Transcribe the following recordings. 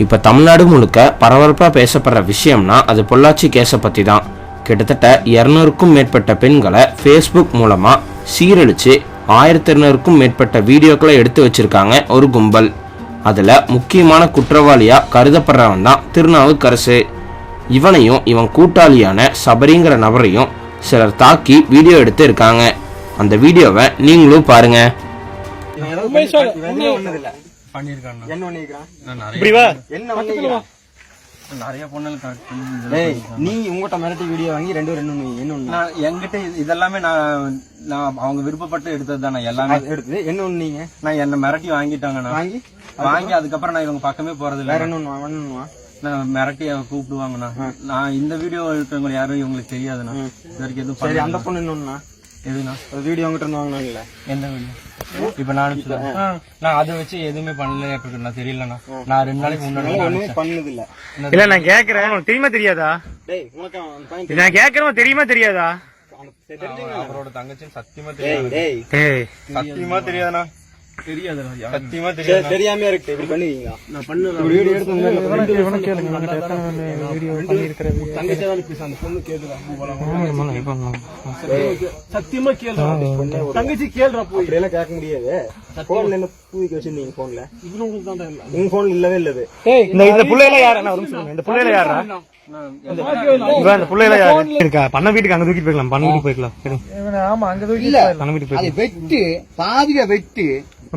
இப்போ தமிழ்நாடு முழுக்க பரபரப்பாக பேசப்படுற விஷயம்னா அது பொள்ளாச்சி கேஸை பற்றி தான். கிட்டத்தட்ட 200க்கும் மேற்பட்ட பெண்களை ஃபேஸ்புக் மூலமாக சீரழித்து 1200க்கும் மேற்பட்ட வீடியோக்களை எடுத்து வச்சிருக்காங்க ஒரு கும்பல். அதில் முக்கியமான குற்றவாளியாக கருதப்படுறவன் தான் திருநாவுக்கரசு. இவனையும் இவன் கூட்டாளியான சபரிங்கிற நபரையும் சிலர் தாக்கி வீடியோ எடுத்து இருக்காங்க. அந்த வீடியோவை நீங்களும் பாருங்க. இதெல்லாமே நான் அவங்க விருப்பப்பட்டு எடுத்தது தான். எல்லாமே எடுத்தது என்ன ஒண்ணு நீங்க நான் என்ன மிரட்டி வாங்கிட்டாங்க. வாங்கி அதுக்கப்புறம் நான் இவங்க பக்கமே போறது இல்லை. நான் மிரட்டி கூப்பிடுவாங்கண்ணா. நான் இந்த வீடியோ இருக்கிறவங்க யாரும் இவங்களுக்கு தெரியாதுண்ணா. இது வரைக்கும் எதுவும் சரி. அந்த பொண்ணு இன்னொன்னா எதுனா வீடியோ அவங்ககிட்ட இருந்து வாங்கினாங்கல்ல, எந்த வீடியோ? இப்ப நான் அதை வச்சு எதுவுமே பண்ணல. தெரியலண்ணா. நான் 2 நாளைக்கு முன்னாடி பண்ணது இல்ல. நான் கேக்குறேன், உனக்கு தெரியுமா தெரியாதா? நான் கேக்குறேன், தெரியுமா தெரியாதா? அவரோட தங்கச்சி சத்தியமா தெரியாது. சத்தியமா தெரியாதுண்ணா. சத்தியமா தெரியாம இருக்கு. இப்படி பண்ணுவீங்களா? நான் பண்ணுவேன். வீடியோ எடுத்து சத்தியமா கேள்றா. தங்கச்சி கேள்றா. போய் எல்லாம் கேட்க முடியாது. போன்ல என்ன பூவிக்க வச்சிருந்தீங்க? போன்ல உங்க போன்ல இல்லவே இல்லது. இந்த புள்ளையில யாரு? இந்த புள்ளையில யாரா? இந்த புள்ளையில யாரு இருக்கா? பண்ண வீட்டுக்கு அங்க தூக்கிட்டு போய்க்கலாம். பண்ண வீட்டுக்கு போய்க்கலாம். ஆமா, அங்க தூக்கி பண்ண வீட்டுக்கு போய் வெட்டு பாதியா வெட்டு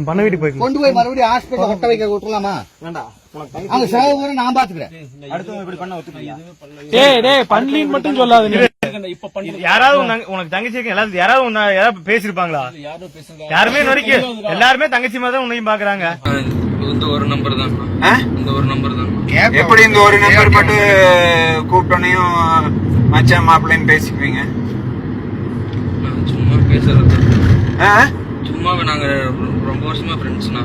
பண்ண வீட்டுக்கு போய் கொண்டு போய் மறுபடியும் ஹாஸ்பிட்டல் ஒட்ட வைக்க விட்டுலாமா? வேண்டாம். அங்க சேவை நான் பாத்துக்கிறேன். அடுத்தவங்க இப்படி பண்ண ஒத்துக்கலையா? பண்ணலின்னு மட்டும் சொல்லாது. யாராவது உனக்கு தங்கச்சி எல்லாரும் யாராவது பேசிருப்பாங்களா? யாருமே வரைக்கும் எல்லாருமே தங்கச்சி மாதிரி தான் உன்னையும் பாக்குறாங்க. இந்த ஒரு நம்பர் தான். இந்த ஒரு நம்பர் தான். எப்படி இந்த ஒரு நம்பர் மட்டும் கூப்பிட்டோனையும் மச்சான் மாப்பிள்ளைன்னு பேசிக்குவீங்க? சும்மா பேசுறது. சும்மா நாங்க ரொம்ப வருஷமா ஃப்ரெண்ட்ஸ்னா.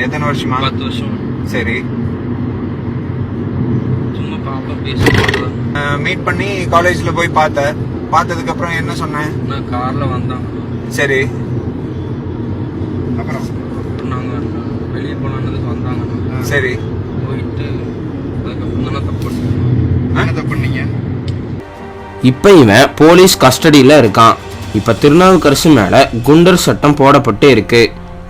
எத்தனை வருஷமா? 10 வருஷம். சரி. சும்மா பாப்பா பேசுறது. மீட் பண்ணி காலேஜ்ல போய் பார்த்ததுக்கு அப்புறம் என்ன சொன்னேன்? நான் கார்ல வந்தேன். சரி. அப்புறம் நாங்க வெளியே போனதுக்கு வந்தாங்க. சரி. போயிட்டு அதுக்கப்புறம் தான் தப்பு பண்ணீங்க. இப்போ இவன் போலீஸ் கஸ்டடியில் இருக்கான். இப்போ திருநாவுக்கரசு மேலே குண்டர் சட்டம் போடப்பட்டு இருக்கு.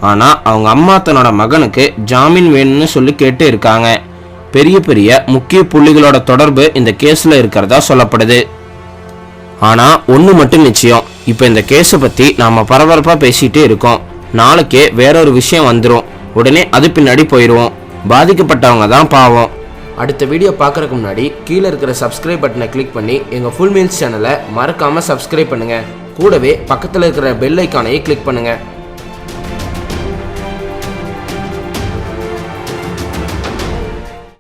ஆனால் அவங்க அம்மா தன்னோட மகனுக்கு ஜாமீன் வேணும்னு சொல்லி கேட்டு இருக்காங்க. பெரிய பெரிய முக்கிய புள்ளிகளோட தொடர்பு இந்த கேஸில் இருக்கிறதா சொல்லப்படுது. ஆனால் ஒன்று மட்டும் நிச்சயம், இப்போ இந்த கேஸை பற்றி நாம் பரபரப்பாக பேசிகிட்டே இருக்கோம். நாளைக்கே வேறொரு விஷயம் வந்துடும். உடனே அது பின்னாடி போயிடுவோம். பாதிக்கப்பட்டவங்க தான் பாவம். அடுத்த வீடியோ பார்க்குறதுக்கு முன்னாடி கீழே இருக்கிற சப்ஸ்கிரைப் பட்டனை கிளிக் பண்ணி எங்கள் ஃபுல் மீல்ஸ் சேனலை மறக்காமல் சப்ஸ்கிரைப் பண்ணுங்கள். கூடவே பக்கத்தில் இருக்கிற பெல் ஐக்கானையும் கிளிக் பண்ணுங்கள்.